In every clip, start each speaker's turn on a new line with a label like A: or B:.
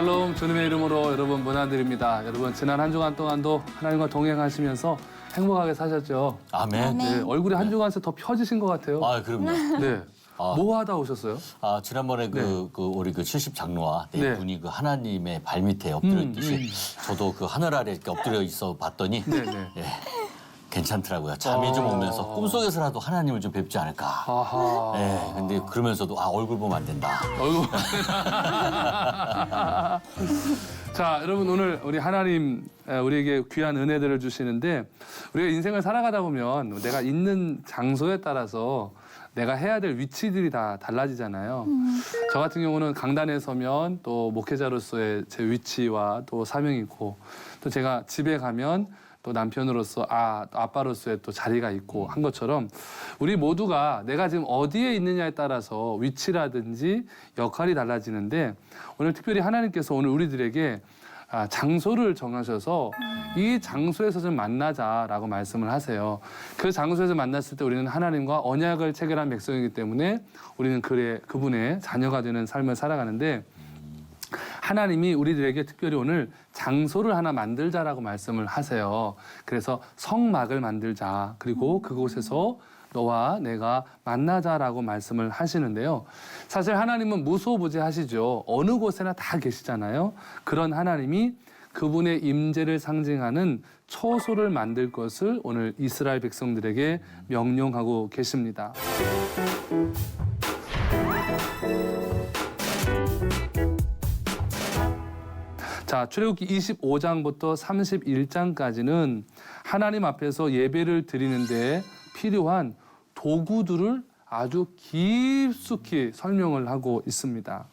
A: 샬롬 주님의 이름으로 여러분 문안드립니다. 여러분 지난 한 주간 동안도 하나님과 동행하시면서 행복하게 사셨죠?
B: 아멘.
A: 네, 얼굴이 한 주간 새 더 펴지신 것 같아요.
B: 아, 그럼요.
A: 네. 뭐 하다 오셨어요?
B: 지난번에 우리 70 장로와 네
A: 네.
B: 분이 그 하나님의 발밑에 엎드려 있듯이 저도 그 하늘 아래 이렇게 엎드려 있어 봤더니
A: 네, 네.
B: 예, 괜찮더라고요. 잠이 좀 오면서 꿈속에서라도 하나님을 좀 뵙지 않을까.
A: 아하.
B: 예, 근데 그러면서도 얼굴 보면 안 된다.
A: 얼굴. 자, 여러분 오늘 우리 하나님 우리에게 귀한 은혜들을 주시는데 우리가 인생을 살아가다 보면 내가 있는 장소에 따라서 내가 해야 될 위치들이 다 달라지잖아요. 저 같은 경우는 강단에 서면 또 목회자로서의 제 위치와 또 사명이 있고 또 제가 집에 가면 또 남편으로서 아빠로서의 또 자리가 있고 한 것처럼 우리 모두가 내가 지금 어디에 있느냐에 따라서 위치라든지 역할이 달라지는데 오늘 특별히 하나님께서 오늘 우리들에게 장소를 정하셔서 이 장소에서 좀 만나자라고 말씀을 하세요. 그 장소에서 만났을 때 우리는 하나님과 언약을 체결한 백성이기 때문에 우리는 그분의 자녀가 되는 삶을 살아가는데 하나님이 우리들에게 특별히 오늘 장소를 하나 만들자라고 말씀을 하세요. 그래서 성막을 만들자. 그리고 그곳에서 너와 내가 만나자라고 말씀을 하시는데요. 사실 하나님은 무소부재하시죠. 어느 곳에나 다 계시잖아요. 그런 하나님이 그분의 임재를 상징하는 처소를 만들 것을 오늘 이스라엘 백성들에게 명령하고 계십니다. 자, 출애굽기 25장부터 31장까지는 하나님 앞에서 예배를 드리는데 필요한 도구들을 아주 깊숙이 설명을 하고 있습니다.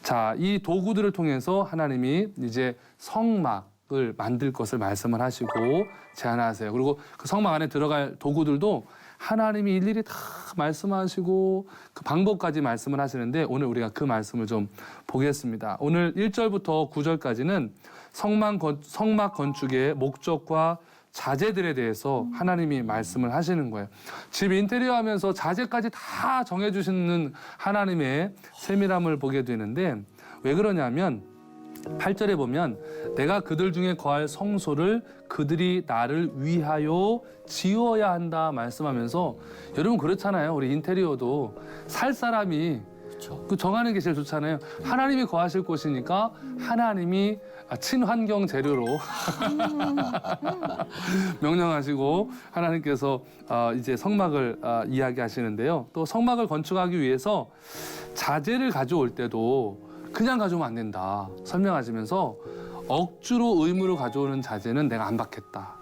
A: 자, 이 도구들을 통해서 하나님이 이제 성막을 만들 것을 말씀을 하시고 제안하세요. 그리고 그 성막 안에 들어갈 도구들도 하나님이 일일이 다 말씀하시고 그 방법까지 말씀을 하시는데 오늘 우리가 그 말씀을 좀 보겠습니다. 오늘 1절부터 9절까지는 성막 건축의 목적과 자재들에 대해서 하나님이 말씀을 하시는 거예요. 집 인테리어 하면서 자재까지 다 정해주시는 하나님의 세밀함을 보게 되는데 왜 그러냐면 8절에 보면 내가 그들 중에 거할 성소를 그들이 나를 위하여 지어야 한다 말씀하면서 여러분 그렇잖아요. 우리 인테리어도 살 사람이 그 정하는 게 제일 좋잖아요. 하나님이 거하실 곳이니까 하나님이 친환경 재료로 명령하시고 하나님께서 이제 성막을 이야기하시는데요. 또 성막을 건축하기 위해서 자재를 가져올 때도 그냥 가져오면 안 된다 설명하시면서 억지로 의무를 가져오는 자재는 내가 안 받겠다.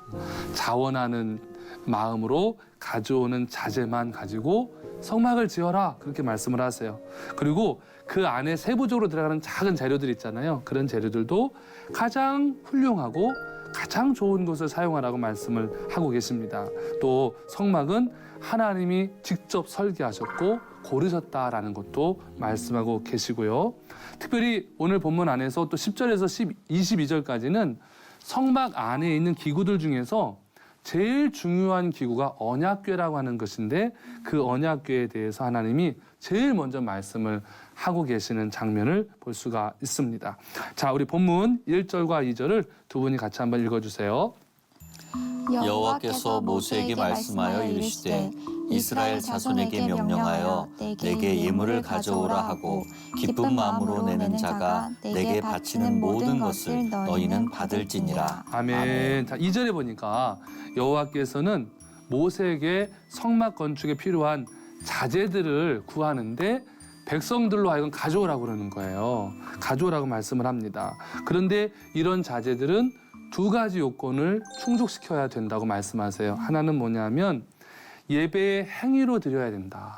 A: 자원하는 마음으로 가져오는 자재만 가지고 성막을 지어라 그렇게 말씀을 하세요. 그리고 그 안에 세부적으로 들어가는 작은 재료들 있잖아요. 그런 재료들도 가장 훌륭하고 가장 좋은 것을 사용하라고 말씀을 하고 계십니다. 또 성막은 하나님이 직접 설계하셨고 고르셨다라는 것도 말씀하고 계시고요. 특별히 오늘 본문 안에서 또 10절에서 22절까지는 성막 안에 있는 기구들 중에서 제일 중요한 기구가 언약궤라고 하는 것인데 그 언약궤에 대해서 하나님이 제일 먼저 말씀을 하고 계시는 장면을 볼 수가 있습니다. 자, 우리 본문 1절과 2절을 두 분이 같이 한번 읽어주세요.
B: 여호와께서 모세에게 말씀하여 이르시되 이스라엘 자손에게 명령하여 내게 예물을 가져오라 하고 기쁜 마음으로 내는 자가 내게 바치는 모든 것을 너희는 받을지니라.
A: 아멘. 자, 2절에 보니까 여호와께서는 모세에게 성막 건축에 필요한 자재들을 구하는데 백성들로 하여금 가져오라고 그러는 거예요. 가져오라고 말씀을 합니다. 그런데 이런 자재들은 두 가지 요건을 충족시켜야 된다고 말씀하세요. 하나는 뭐냐면 예배의 행위로 드려야 된다.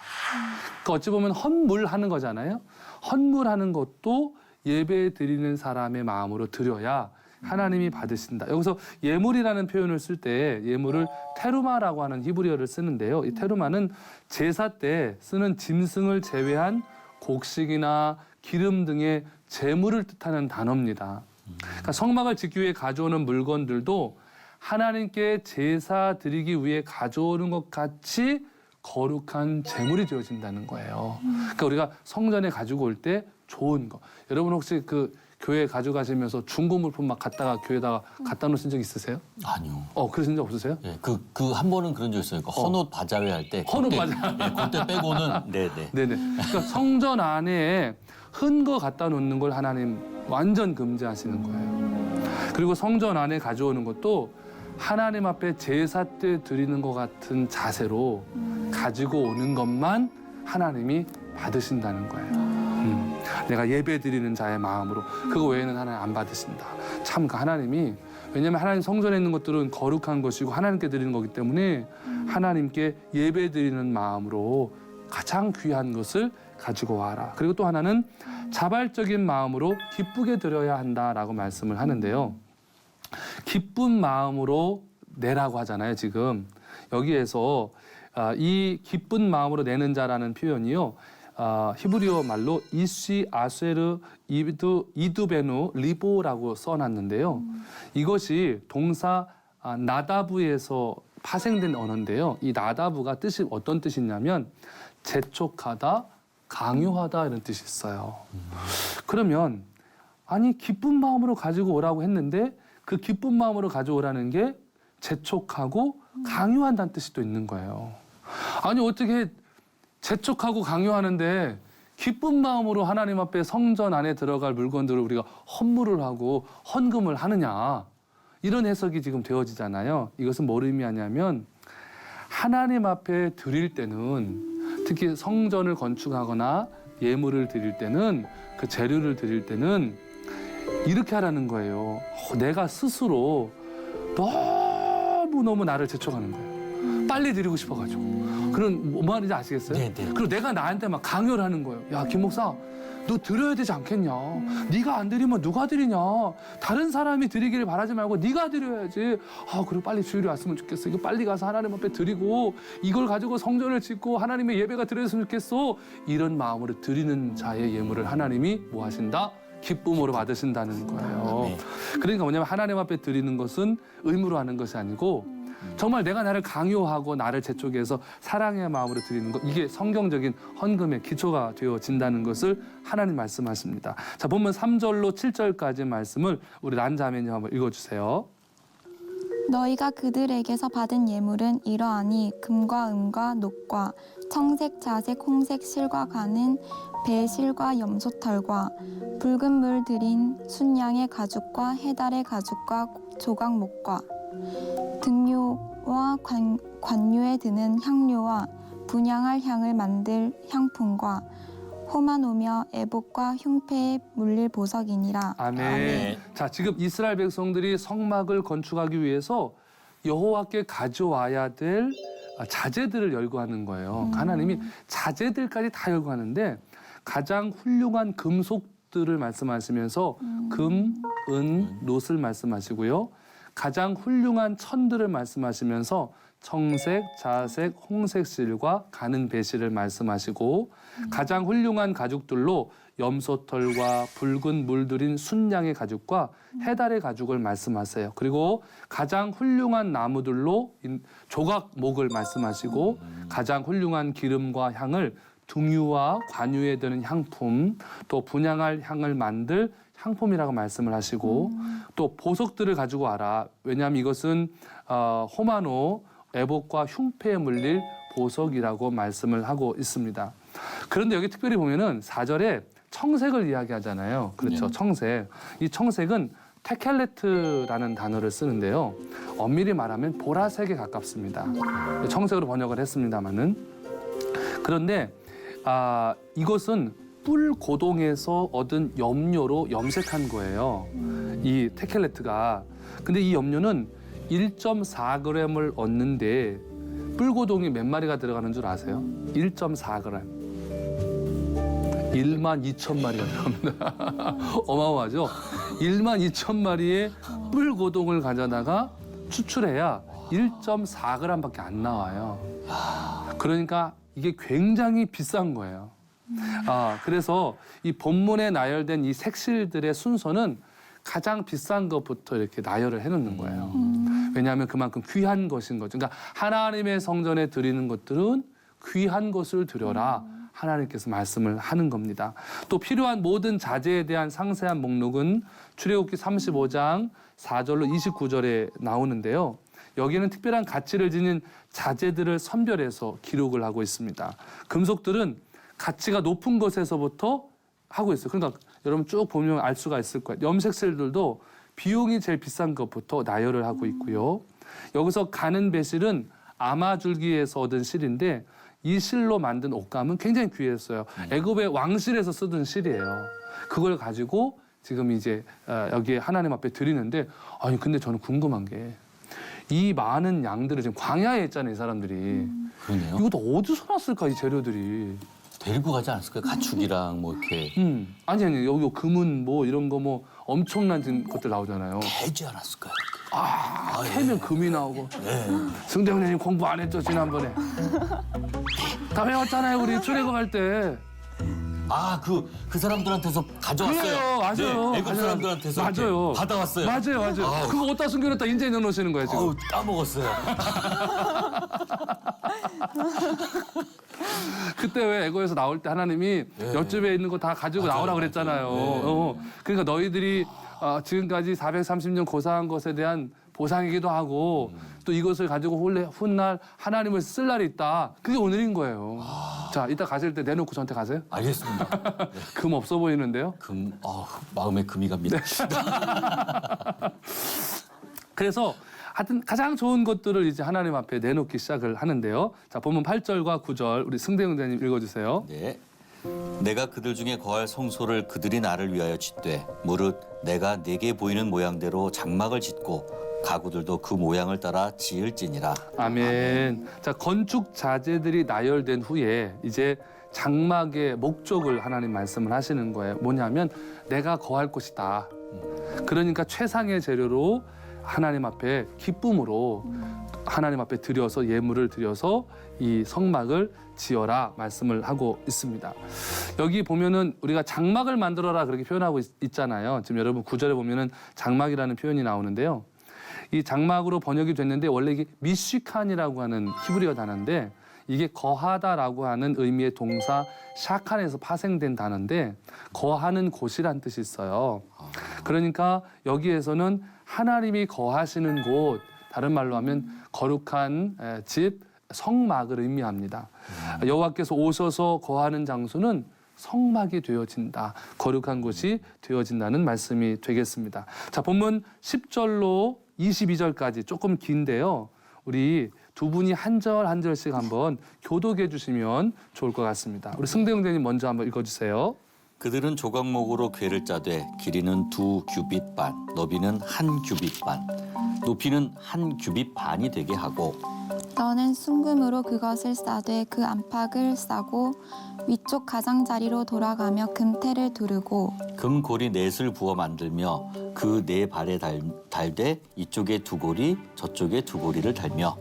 A: 그러니까 어찌 보면 헌물하는 거잖아요. 헌물하는 것도 예배 드리는 사람의 마음으로 드려야 하나님이 받으신다. 여기서 예물이라는 표현을 쓸 때 예물을 테루마라고 하는 히브리어를 쓰는데요. 이 테루마는 제사 때 쓰는 짐승을 제외한 곡식이나 기름 등의 제물을 뜻하는 단어입니다. 그러니까 성막을 짓기 위해 가져오는 물건들도 하나님께 제사 드리기 위해 가져오는 것 같이 거룩한 제물이 되어진다는 거예요. 그러니까 우리가 성전에 가지고 올 때 좋은 거. 여러분 혹시 그 교회 가져가시면서 중고 물품 막 갖다가 교회에다가 갖다 놓으신 적 있으세요?
B: 아니요.
A: 그러신 적 없으세요?
B: 예, 그 한 번은 그런 적 있어요. 그 헌옷 바자회 할 때.
A: 헌옷
B: 그때,
A: 바자.
B: 예, 그때 빼고는 네네.
A: 네네. 그러니까 성전 안에 흔 거 갖다 놓는 걸 하나님 완전 금지하시는 거예요. 그리고 성전 안에 가져오는 것도 하나님 앞에 제사 때 드리는 것 같은 자세로 가지고 오는 것만 하나님이 받으신다는 거예요. 내가 예배 드리는 자의 마음으로 그거 외에는 하나님 안 받으신다. 참 그 하나님이 왜냐하면 하나님 성전에 있는 것들은 거룩한 것이고 하나님께 드리는 거기 때문에 하나님께 예배 드리는 마음으로 가장 귀한 것을 가지고 와라. 그리고 또 하나는 자발적인 마음으로 기쁘게 드려야 한다라고 말씀을 하는데요. 기쁜 마음으로 내라고 하잖아요, 지금. 여기에서 이 기쁜 마음으로 내는 자라는 표현이요. 히브리어 말로 이시 아세르 이두베누 리보라고 써놨는데요. 이것이 동사 나다브에서 파생된 언어인데요. 이 나다브가 뜻이 어떤 뜻이냐면 재촉하다, 강요하다 이런 뜻이 있어요. 그러면 아니 기쁜 마음으로 가지고 오라고 했는데 그 기쁜 마음으로 가져오라는 게 재촉하고 강요한다는 뜻이 또 있는 거예요. 아니 어떻게 재촉하고 강요하는데 기쁜 마음으로 하나님 앞에 성전 안에 들어갈 물건들을 우리가 헌물을 하고 헌금을 하느냐 이런 해석이 지금 되어지잖아요. 이것은 뭘 의미하냐면 하나님 앞에 드릴 때는 특히 성전을 건축하거나 예물을 드릴 때는 그 재료를 드릴 때는 이렇게 하라는 거예요. 내가 스스로 너무너무 나를 재촉하는 거예요. 빨리 드리고 싶어가지고. 그런 뭐 말인지 아시겠어요?
B: 네.
A: 그리고 내가 나한테 막 강요를 하는 거예요. 야, 김 목사, 너 드려야 되지 않겠냐? 네가 안 드리면 누가 드리냐? 다른 사람이 드리기를 바라지 말고 네가 드려야지. 그리고 빨리 주일에 왔으면 좋겠어. 이거 빨리 가서 하나님 앞에 드리고 이걸 가지고 성전을 짓고 하나님의 예배가 드렸으면 좋겠어. 이런 마음으로 드리는 자의 예물을 하나님이 뭐 하신다? 기쁨으로 받으신다는 거예요.
B: 네.
A: 그러니까 뭐냐면 하나님 앞에 드리는 것은 의무로 하는 것이 아니고 정말 내가 나를 강요하고 나를 재촉해서 사랑의 마음으로 드리는 것, 이게 성경적인 헌금의 기초가 되어진다는 것을 하나님 말씀하십니다. 자, 본문 3절로 7절까지 말씀을 우리 란자매님 한번 읽어주세요.
C: 너희가 그들에게서 받은 예물은 이러하니 금과 은과 녹과 청색, 자색, 홍색 실과 가는 배실과 염소털과 붉은 물 들인 순양의 가죽과 해달의 가죽과 조각목과 등료와 관료에 드는 향료와 분향할 향을 만들 향품과 호마노며 애복과 흉패에 물릴 보석이니라.
A: 아멘. 자, 지금 이스라엘 백성들이 성막을 건축하기 위해서 여호와께 가져와야 될 자재들을 열거하는 거예요. 하나님이 자재들까지 다 열거하는데 가장 훌륭한 금속들을 말씀하시면서 금, 은, 놋을 말씀하시고요. 가장 훌륭한 천들을 말씀하시면서 청색, 자색, 홍색 실과 가는 배실을 말씀하시고 가장 훌륭한 가죽들로 염소털과 붉은 물들인 순양의 가죽과 해달의 가죽을 말씀하세요. 그리고 가장 훌륭한 나무들로 조각목을 말씀하시고 가장 훌륭한 기름과 향을 등유와 관유에 드는 향품, 또 분향할 향을 만들 향품이라고 말씀을 하시고 또 보석들을 가지고 와라. 왜냐하면 이것은 호마노, 애복과 흉패에 물릴 보석이라고 말씀을 하고 있습니다. 그런데 여기 특별히 보면은 4절에 청색을 이야기하잖아요. 그렇죠. 청색. 이 청색은 테켈레트라는 단어를 쓰는데요. 엄밀히 말하면 보라색에 가깝습니다. 청색으로 번역을 했습니다마는. 그런데 이것은 뿔 고동에서 얻은 염료로 염색한 거예요. 이 테켈레트가. 근데 이 염료는 1.4g을 얻는데 뿔고동이 몇 마리가 들어가는 줄 아세요? 1.4g. 12,000마리가 들어갑니다. 어마어마하죠? 12,000마리의 뿔고동을 가져다가 추출해야 1.4g밖에 안 나와요. 그러니까 이게 굉장히 비싼 거예요. 그래서 이 본문에 나열된 이 색실들의 순서는 가장 비싼 것부터 이렇게 나열을 해놓는 거예요. 왜냐하면 그만큼 귀한 것인 거죠. 그러니까 하나님의 성전에 드리는 것들은 귀한 것을 드려라. 하나님께서 말씀을 하는 겁니다. 또 필요한 모든 자재에 대한 상세한 목록은 출애굽기 35장 4절로 29절에 나오는데요. 여기에는 특별한 가치를 지닌 자재들을 선별해서 기록을 하고 있습니다. 금속들은 가치가 높은 것에서부터 하고 있어요. 그러니까 여러분 쭉 보면 알 수가 있을 거예요. 염색실들도 비용이 제일 비싼 것부터 나열을 하고 있고요. 여기서 가는 배실은 아마줄기에서 얻은 실인데 이 실로 만든 옷감은 굉장히 귀했어요. 애굽의 왕실에서 쓰던 실이에요. 그걸 가지고 지금 이제 여기에 하나님 앞에 드리는데 아니 근데 저는 궁금한 게 이 많은 양들을 지금 광야에 있잖아요, 이 사람들이.
B: 그러네요.
A: 이것도 어디서 났을까, 이 재료들이.
B: 데리고 가지 않았을까요? 가축이랑 뭐 이렇게
A: 아니 여기 금은 뭐 이런 거 뭐 엄청난 것들 나오잖아요.
B: 캐지 않았을까요?
A: 캐면 금이 나오고. 승대원님 공부 안 했죠, 지난번에. 다 배웠잖아요, 우리 출애굽 할 때.
B: 그 사람들한테서 가져왔어요.
A: 그래요, 맞아요.
B: 네, 애굽 사람들한테서
A: 맞아요.
B: 이렇게 받아왔어요.
A: 맞아요.
B: 아우.
A: 그거 어디다 숨겨놨다 인제 넣어놓으시는 거예요, 지금.
B: 어우, 까먹었어요.
A: 그때 왜 애고에서 나올 때 하나님이 옆집에 있는 거 다 가지고 나오라 그랬잖아요. 그러니까 너희들이 지금까지 430년 고사한 것에 대한 보상이기도 하고 또 이것을 가지고 훗날 하나님을 쓸 날이 있다. 그게 오늘인 거예요. 자, 이따 가실 때 내놓고 저한테 가세요.
B: 알겠습니다.
A: 금 없어 보이는데요.
B: 마음에 금이 갑니다.
A: 그래서 하여튼 가장 좋은 것들을 이제 하나님 앞에 내놓기 시작을 하는데요. 자, 본문 8절과 9절 우리 승대형제님 읽어주세요.
B: 네. 내가 그들 중에 거할 성소를 그들이 나를 위하여 짓되 무릇 내가 내게 보이는 모양대로 장막을 짓고 가구들도 그 모양을 따라 지을지니라.
A: 아멘. 자, 건축 자재들이 나열된 후에 이제 장막의 목적을 하나님 말씀을 하시는 거예요. 뭐냐면 내가 거할 곳이다. 그러니까 최상의 재료로 하나님 앞에 기쁨으로 하나님 앞에 드려서 예물을 드려서 이 성막을 지어라 말씀을 하고 있습니다. 여기 보면은 우리가 장막을 만들어라 그렇게 표현하고 있잖아요. 지금 여러분 9절에 보면은 장막이라는 표현이 나오는데요. 이 장막으로 번역이 됐는데 원래 이게 미쉬칸이라고 하는 히브리어 단어인데 이게 거하다라고 하는 의미의 동사 샤칸에서 파생된 단어인데 거하는 곳이란 뜻이 있어요. 그러니까 여기에서는 하나님이 거하시는 곳, 다른 말로 하면 거룩한 집, 성막을 의미합니다. 여호와께서 오셔서 거하는 장소는 성막이 되어진다. 거룩한 곳이 되어진다는 말씀이 되겠습니다. 자, 본문 10절로 22절까지 조금 긴데요. 우리 두 분이 한 절 한 절씩 한번 교독해 주시면 좋을 것 같습니다. 우리 승대형제님 먼저 한번 읽어주세요.
B: 그들은 조각목으로 궤를 짜되 길이는 2규빗 반, 너비는 1규빗 반, 높이는 1규빗 반이 되게 하고
C: 너는 순금으로 그것을 싸되 그 안팎을 싸고 위쪽 가장자리로 돌아가며 금테를 두르고
B: 금고리 넷을 부어 만들며 그 네 발에 달되 이쪽에 두 고리 저쪽에 두 고리를 달며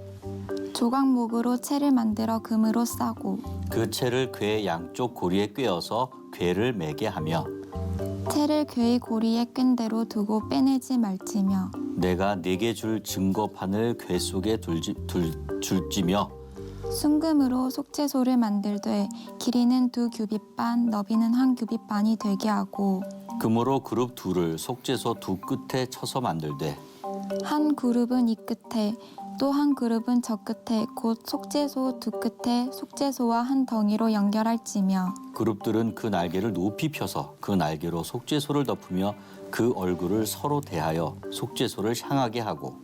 C: 조각목으로 채를 만들어 금으로 싸고
B: 그 채를 궤 양쪽 고리에 꿰어서 궤를 매게 하며
C: 채를 궤의 고리에 끈 대로 두고 빼내지 말지며
B: 내가 네게 줄 증거판을 궤 속에 줄지며
C: 순금으로 속죄소를 만들되 길이는 2규빗 반, 너비는 1규빗 반이 되게 하고
B: 금으로 그룹 둘을 속죄소 두 끝에 쳐서 만들되
C: 한 그룹은 이 끝에 또 한 그룹은 저 끝에 곧 속죄소 두 끝에 속죄소와 한 덩이로 연결할지며
B: 그룹들은 그 날개를 높이 펴서 그 날개로 속죄소를 덮으며 그 얼굴을 서로 대하여 속죄소를 향하게 하고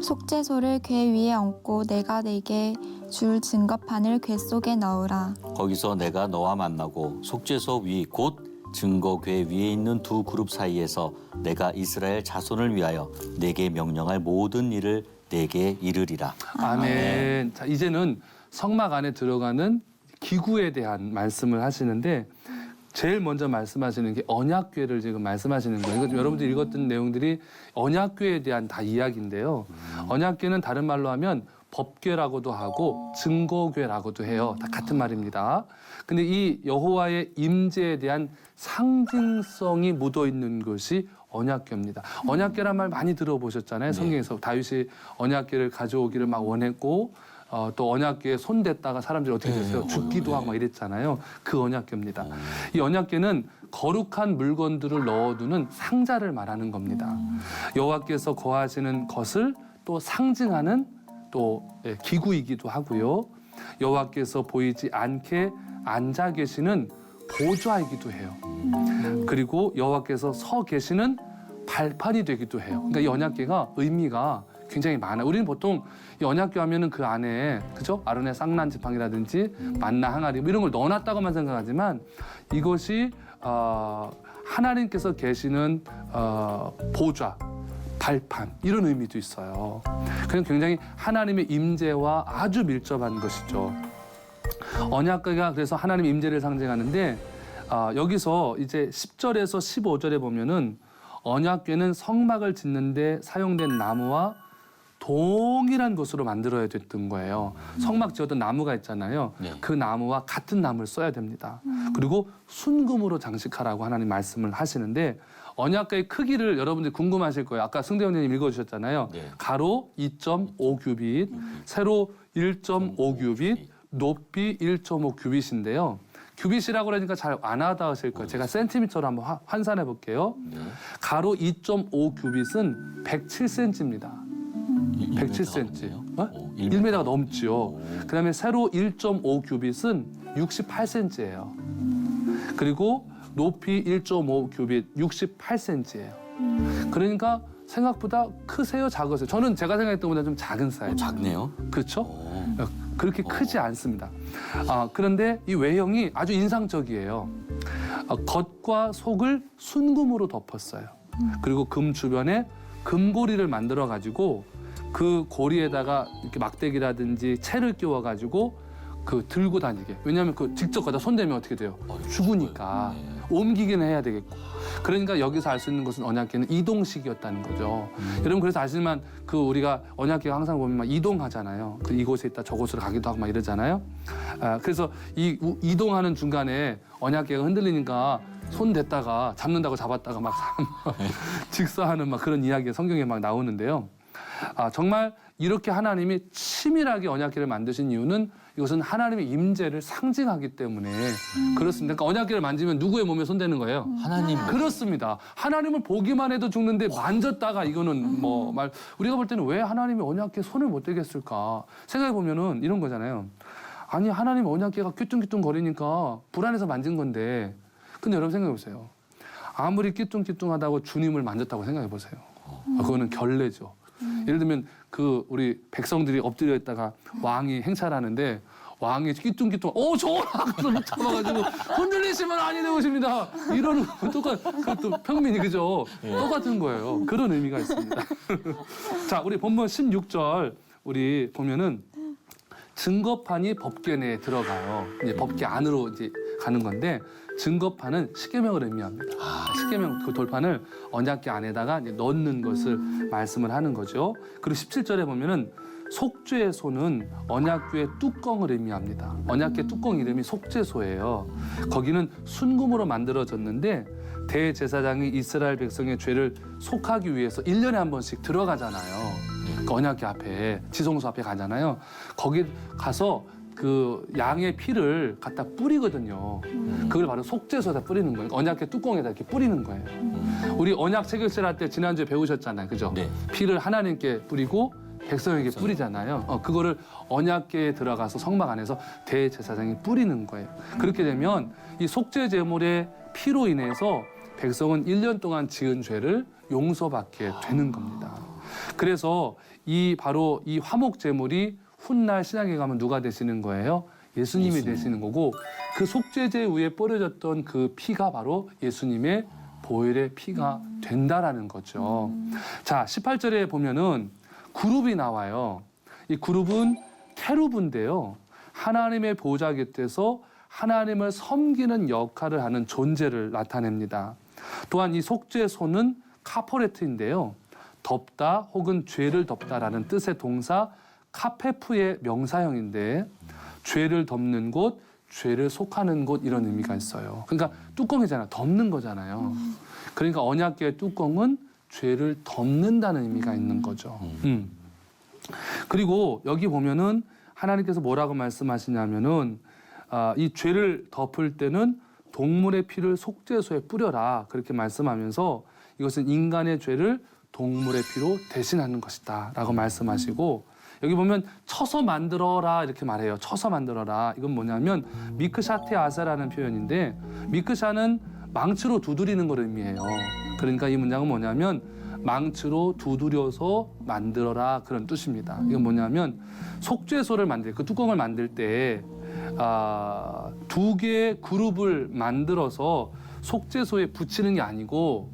C: 속죄소를 궤 위에 얹고 내가 네게 줄 증거판을 궤 속에 넣으라.
B: 거기서 내가 너와 만나고 속죄소 위 곧 증거궤 위에 있는 두 그룹 사이에서 내가 이스라엘 자손을 위하여 내게 명령할 모든 일을 내게 이르리라.
A: 아멘. 자, 이제는 성막 안에 들어가는 기구에 대한 말씀을 하시는데 제일 먼저 말씀하시는 게 언약궤를 지금 말씀하시는 거예요. 그러니까 여러분들이 읽었던 내용들이 언약궤에 대한 다 이야기인데요. 언약궤는 다른 말로 하면 법궤라고도 하고 증거궤라고도 해요. 다 같은 말입니다. 근데 이 여호와의 임재에 대한 상징성이 묻어 있는 것이 언약궤입니다. 언약궤란 말 많이 들어보셨잖아요. 성경에서 다윗이 언약궤를 가져오기를 막 원했고 또 언약궤에 손댔다가 사람들이 어떻게 됐어요? 죽기도 하고 막 이랬잖아요. 그 언약궤입니다. 이 언약궤는 거룩한 물건들을 넣어두는 상자를 말하는 겁니다. 여호와께서 거하시는 것을 또 상징하는 또 기구이기도 하고요. 여호와께서 보이지 않게 앉아 계시는 보좌이기도 해요. 그리고 여호와께서 서 계시는 발판이 되기도 해요. 그러니까 이 언약궤가 의미가 굉장히 많아요. 우리는 보통 이 언약궤 하면은 그 안에 그죠? 아론의 쌍난 지팡이라든지 만나 항아리 뭐 이런 걸 넣어놨다고만 생각하지만 이것이 하나님께서 계시는 보좌, 발판 이런 의미도 있어요. 그냥 굉장히 하나님의 임재와 아주 밀접한 것이죠. 언약궤가 그래서 하나님의 임재를 상징하는데 여기서 이제 10절에서 15절에 보면은 언약궤는 성막을 짓는데 사용된 나무와 동일한 것으로 만들어야 됐던 거예요. 성막 지었던 나무가 있잖아요.
B: 네.
A: 그 나무와 같은 나무를 써야 됩니다. 그리고 순금으로 장식하라고 하나님 말씀을 하시는데 언약궤의 크기를 여러분들이 궁금하실 거예요. 아까 승대원님 읽어주셨잖아요.
B: 네.
A: 가로 2.5 규빗, 세로 1.5 규빗, 높이 1.5 규빗인데요. 규빗이라고 그러니까 잘 안 와닿으실 거예요. 제가 센티미터로 한번 환산해 볼게요.
B: 네.
A: 가로 2.5 규빗은 107cm입니다. 107cm. 어? 1m가 넘지요. 그다음에 세로 1.5 규빗은 68cm예요. 그리고 높이 1.5 규빗 68cm예요. 그러니까 생각보다 크세요, 작으세요? 저는 제가 생각했던 것보다 좀 작은 사이즈.
B: 작네요.
A: 그렇죠? 그렇게 크지 않습니다. 그런데 이 외형이 아주 인상적이에요. 겉과 속을 순금으로 덮었어요. 그리고 금 주변에 금고리를 만들어 가지고 그 고리에다가 이렇게 막대기라든지 채를 끼워 가지고 그 들고 다니게. 왜냐하면 그 직접 갖다 손대면 어떻게 돼요? 죽으니까 옮기기는 해야 되겠고. 그러니까 여기서 알 수 있는 것은 언약궤는 이동식이었다는 거죠. 여러분 그래서 아시지만 그 우리가 언약궤가 항상 보면 막 이동하잖아요. 그 이곳에 있다 저곳으로 가기도 하고 막 이러잖아요. 그래서 이 이동하는 중간에 언약궤가 흔들리니까 손 댔다가 잡는다고 잡았다가 막 직사하는 막 그런 이야기가 성경에 막 나오는데요. 정말 이렇게 하나님이 치밀하게 언약궤를 만드신 이유는 이것은 하나님의 임재를 상징하기 때문에 그렇습니다. 그러니까 언약궤를 만지면 누구의 몸에 손대는 거예요?
B: 하나님.
A: 그렇습니다. 하나님을 보기만 해도 죽는데 만졌다가 이거는 뭐 말 우리가 볼 때는 왜 하나님이 언약궤에 손을 못 대겠을까 생각해 보면은 이런 거잖아요. 아니 하나님 언약궤가 뀌뚱뀌뚱 거리니까 불안해서 만진 건데 근데 여러분 생각해 보세요. 아무리 뀌뚱뀌뚱하다고 주님을 만졌다고 생각해 보세요. 그거는 결례죠. 예를 들면 그 우리 백성들이 엎드려 있다가 왕이 행차를 하는데 왕이 끼뚱끼뚱 저라고 잡아가지고 흔들리시면 아니 되오십니다. 이러는 거 그것도 평민이 그죠? 똑같은 거예요. 그런 의미가 있습니다. 자, 우리 본문 16절 우리 보면은 증거판이 법궤 내에 들어가요. 이제 법궤 안으로 이제 가는 건데 증거판은 십계명을 의미합니다. 십계명 그 돌판을 언약궤 안에다가 이제 넣는 것을 말씀을 하는 거죠. 그리고 17절에 보면은 속죄의 소는 언약궤의 뚜껑을 의미합니다. 언약궤 뚜껑 이름이 속죄소예요. 거기는 순금으로 만들어졌는데 대제사장이 이스라엘 백성의 죄를 속하기 위해서 1년에 한 번씩 들어가잖아요. 그 언약궤 앞에 지성소 앞에 가잖아요. 거기 가서 그 양의 피를 갖다 뿌리거든요. 그걸 바로 속죄소에다 뿌리는 거예요. 언약궤 뚜껑에다 이렇게 뿌리는 거예요. 우리 언약 체결실 할 때 지난주에 배우셨잖아요. 그죠?
B: 네.
A: 피를 하나님께 뿌리고 백성에게 뿌리잖아요. 그거를 언약궤에 들어가서 성막 안에서 대제사장이 뿌리는 거예요. 그렇게 되면 이 속죄 제물의 피로 인해서 백성은 1년 동안 지은 죄를 용서받게 되는 겁니다. 그래서 바로 이 화목 제물이 훗날 신약에 가면 누가 되시는 거예요? 예수님이 되시는 거고 그 속죄제 위에 뿌려졌던 그 피가 바로 예수님의 보혈의 피가 된다라는 거죠. 자, 18절에 보면은 그룹이 나와요. 이 그룹은 케루브인데요. 하나님의 보좌 곁에서 하나님을 섬기는 역할을 하는 존재를 나타냅니다. 또한 이 속죄소는 카포레트인데요. 덮다 혹은 죄를 덮다라는 뜻의 동사 카페프의 명사형인데 죄를 덮는 곳, 죄를 속하는 곳 이런 의미가 있어요. 그러니까 뚜껑이잖아요. 덮는 거잖아요. 그러니까 언약궤의 뚜껑은 죄를 덮는다는 의미가 있는 거죠. 그리고 여기 보면은 하나님께서 뭐라고 말씀하시냐면은 이 죄를 덮을 때는 동물의 피를 속죄소에 뿌려라 그렇게 말씀하면서 이것은 인간의 죄를 동물의 피로 대신하는 것이다 라고 말씀하시고 여기 보면 쳐서 만들어라 이렇게 말해요. 쳐서 만들어라. 이건 뭐냐면 미크샤테 아사라는 표현인데 미크샤는 망치로 두드리는 걸 의미해요. 그러니까 이 문장은 뭐냐면 망치로 두드려서 만들어라 그런 뜻입니다. 이건 뭐냐면 속죄소를 만들 그 뚜껑을 만들 때 두 개의 그룹을 만들어서 속죄소에 붙이는 게 아니고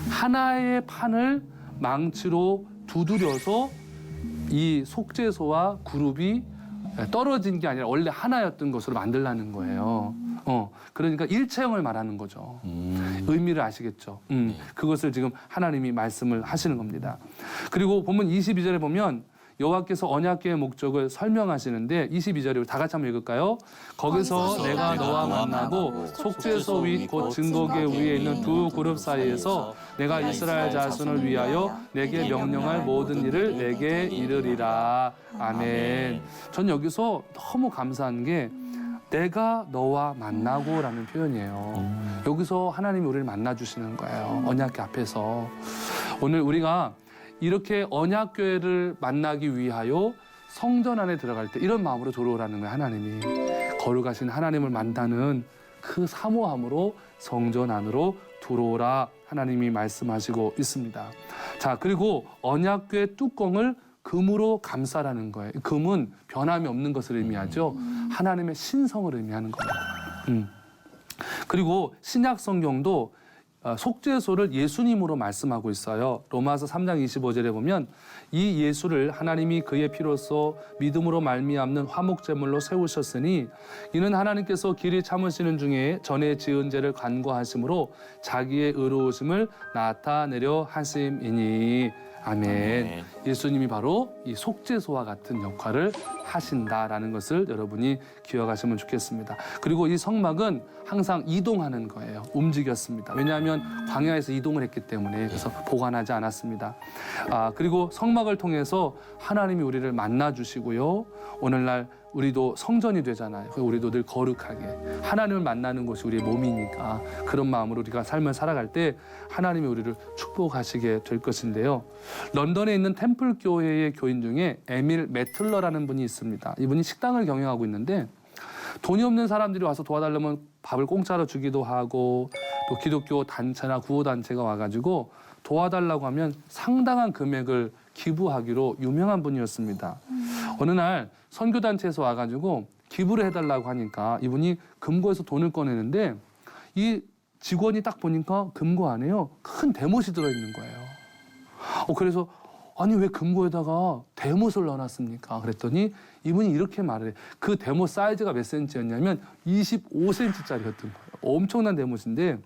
A: 하나의 판을 망치로 두드려서 이 속죄소와 그룹이 떨어진 게 아니라 원래 하나였던 것으로 만들라는 거예요. 그러니까 일체형을 말하는 거죠. 의미를 아시겠죠? 그것을 지금 하나님이 말씀을 하시는 겁니다. 그리고 본문 22절에 보면 여호와께서 언약궤의 목적을 설명하시는데 22절에 다 같이 한번 읽을까요? 거기서 내가 너와 만나고 속죄소 윗 곧 증거궤 위에 있는 두 그룹 사이에서 내가 이스라엘 자손을 위하여 내게 명령할 모든 일을 내게 이르리라. 아멘. 전 여기서 너무 감사한 게 내가 너와 만나고 라는 표현이에요. 여기서 하나님이 우리를 만나주시는 거예요. 언약궤 앞에서. 오늘 우리가 이렇게 언약궤를 만나기 위하여 성전 안에 들어갈 때 이런 마음으로 들어오라는 거예요. 하나님이. 거룩하신 하나님을 만나는 그 사모함으로 성전 안으로 들어오라 하나님이 말씀하시고 있습니다. 자, 그리고 언약궤 뚜껑을 금으로 감싸라는 거예요. 금은 변함이 없는 것을 의미하죠. 하나님의 신성을 의미하는 겁니다. 그리고 신약 성경도 속죄소를 예수님으로 말씀하고 있어요. 로마서 3장 25절에 보면 이 예수를 하나님이 그의 피로써 믿음으로 말미암는 화목제물로 세우셨으니 이는 하나님께서 길이 참으시는 중에 전에 지은 죄를 간구하심으로 자기의 의로우심을 나타내려 하심이니. 아멘. 예수님이 바로 이 속죄소와 같은 역할을 하신다라는 것을 여러분이 기억하시면 좋겠습니다. 그리고 이 성막은 항상 이동하는 거예요. 움직였습니다. 왜냐하면 광야에서 이동을 했기 때문에 그래서 보관하지 않았습니다. 그리고 성막을 통해서 하나님이 우리를 만나주시고요. 오늘날 우리도 성전이 되잖아요. 우리도 늘 거룩하게 하나님을 만나는 곳이 우리의 몸이니까 그런 마음으로 우리가 삶을 살아갈 때 하나님이 우리를 축복하시게 될 것인데요. 런던에 있는 템플 교회의 교인 중에 에밀 매틀러라는 분이 있습니다. 이분이 식당을 경영하고 있는데 돈이 없는 사람들이 와서 도와달라면 밥을 공짜로 주기도 하고 또 기독교 단체나 구호단체가 와가지고 도와달라고 하면 상당한 금액을 기부하기로 유명한 분이었습니다. 어느 날 선교단체에서 와가지고 기부를 해달라고 하니까 이분이 금고에서 돈을 꺼내는데 이 직원이 딱 보니까 금고 안에요 큰 대못이 들어있는 거예요. 그래서 아니 왜 금고에다가 대못을 넣어놨습니까? 그랬더니 이분이 이렇게 말을 해요. 그 대못 사이즈가 몇 센치였냐면 25cm짜리였던 거예요. 엄청난 대못인데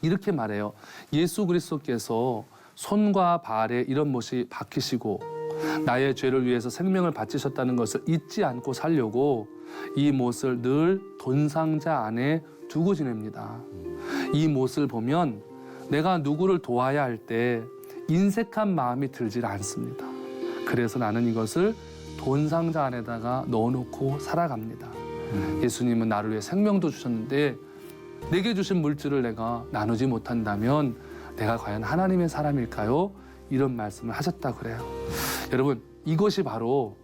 A: 이렇게 말해요. 예수 그리스도께서 손과 발에 이런 못이 박히시고 나의 죄를 위해서 생명을 바치셨다는 것을 잊지 않고 살려고 이 못을 늘 돈상자 안에 두고 지냅니다. 이 못을 보면 내가 누구를 도와야 할 때 인색한 마음이 들질 않습니다. 그래서 나는 이것을 돈상자 안에다가 넣어놓고 살아갑니다. 예수님은 나를 위해 생명도 주셨는데 내게 주신 물질을 내가 나누지 못한다면 내가 과연 하나님의 사람일까요? 이런 말씀을 하셨다고 그래요. 여러분, 이것이 바로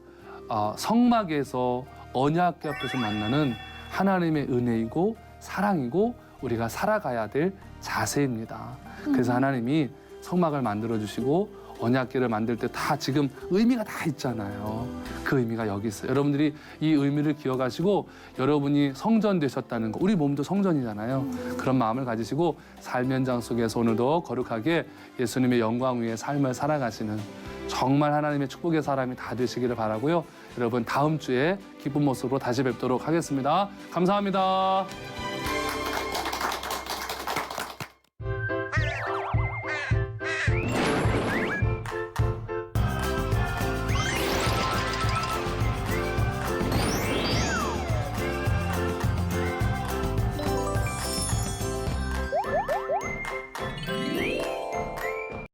A: 성막에서 언약궤 앞에서 만나는 하나님의 은혜이고 사랑이고 우리가 살아가야 될 자세입니다. 그래서 하나님이 성막을 만들어주시고 언약궤를 만들 때 다 지금 의미가 다 있잖아요. 그 의미가 여기 있어요. 여러분들이 이 의미를 기억하시고 여러분이 성전 되셨다는 거, 우리 몸도 성전이잖아요. 그런 마음을 가지시고 삶의 현장 속에서 오늘도 거룩하게 예수님의 영광 위에 삶을 살아가시는 정말 하나님의 축복의 사람이 다 되시기를 바라고요. 여러분 다음 주에 기쁜 모습으로 다시 뵙도록 하겠습니다. 감사합니다.